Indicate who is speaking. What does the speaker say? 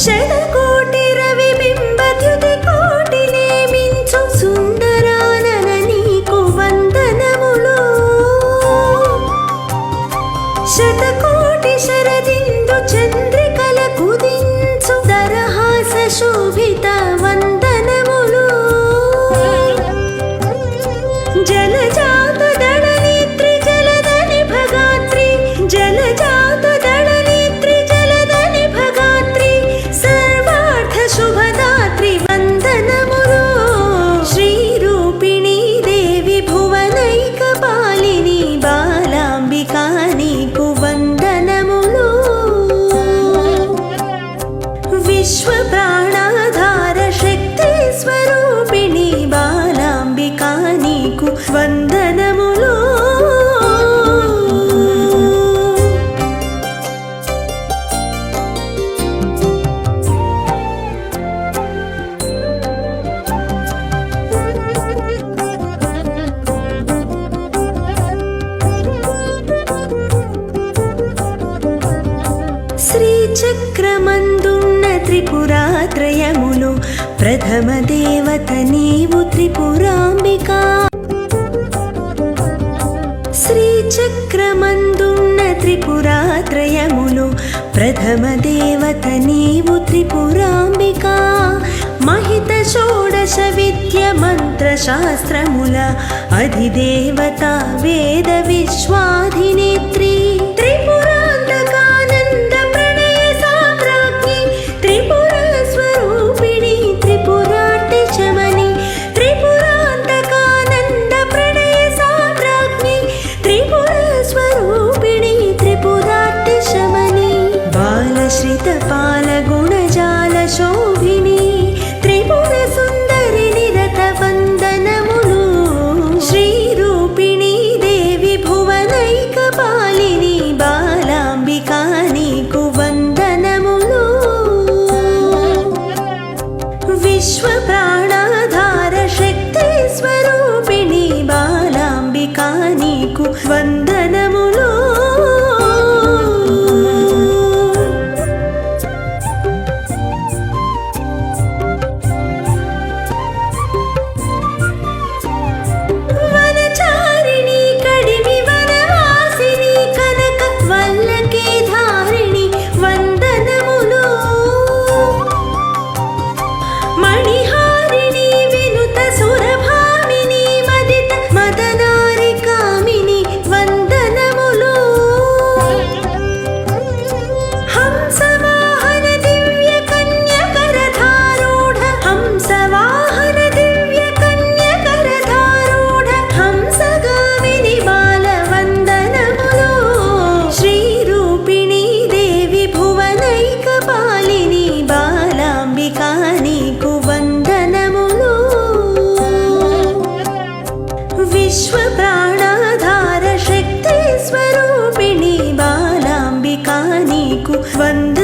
Speaker 1: శతకోటి రవి బింబద్యుతి కోటినే మించు సుందరానన నీకు వందనములు. శతకోటి శరదిందు చంద్రికల కుదించు దరహాస శోభిత వందనములు. జలజాత దళనేత్రి జలదని భగాత్రి జలజాత దళనేత్రి జలదని భగాత్రి సర్వార్థ శుభదాత్రి వందనములు. శ్రీరూపిణీ దేవి భువనైక పాలిని బాలాంబికా నీకు వందనములు. విశ్వ ప్రాణాధార శక్తి స్వరూపిణి బాలాంబికా నీకు వందనములు. శ్రీచక్రమందున్న త్రిపురాత్రయములు ప్రథమ దేవత నీవు త్రిపురాంబికా. శ్రీచక్రమందున్న త్రిపురాత్రయములు ప్రథమ దేవత నీవు త్రిపురాంబికా. మహిత షోడశ విద్య మంత్ర శాస్త్రముల అధిదేవత వేద విశ్వాధినేత్రి. త్రిపురాంతకానంద ప్రణయ సామ్రాజ్ఞి త్రిపుర స్వరూపిణి త్రిపురాటి శమని. త్రిపురాంతకానంద ప్రణయ సామ్రాజ్ఞి త్రిపుర స్వరూపిణి త్రిపురాటి శమని. బాలశ్రిత పాల గుణజాల శోభిని త్రిపుర సుందరి నిరత వందనములు. శ్రీరూపిణీ దేవి భువనైక పాలిని బాలాంబికా నీకు వందనములు. విశ్వ ప్రాణాధార శక్తి స్వరూపిణి బాలాంబికా నీకు వందనములు. వనచారిణి కడిమి వనవాసిని కనక వల్లకి ధారిణి వందనములు. మణిహారిణి వినుత సురభామిని మదిత మదనారి కామిని వందనములు. హంసవాహన దివ్య కన్యకరధారూఢ హంసవాహన దివ్య కన్యకరధారూఢ హంసగామిని బాల వందనములు. శ్రీరూపిణీ దేవి భువనైక పాలిని బాలాంబికా నీకు వందనములు. విశ్వ ప్రాణాధార శక్తి స్వరూపిణి బాలాంబికా నీకు వందనములు.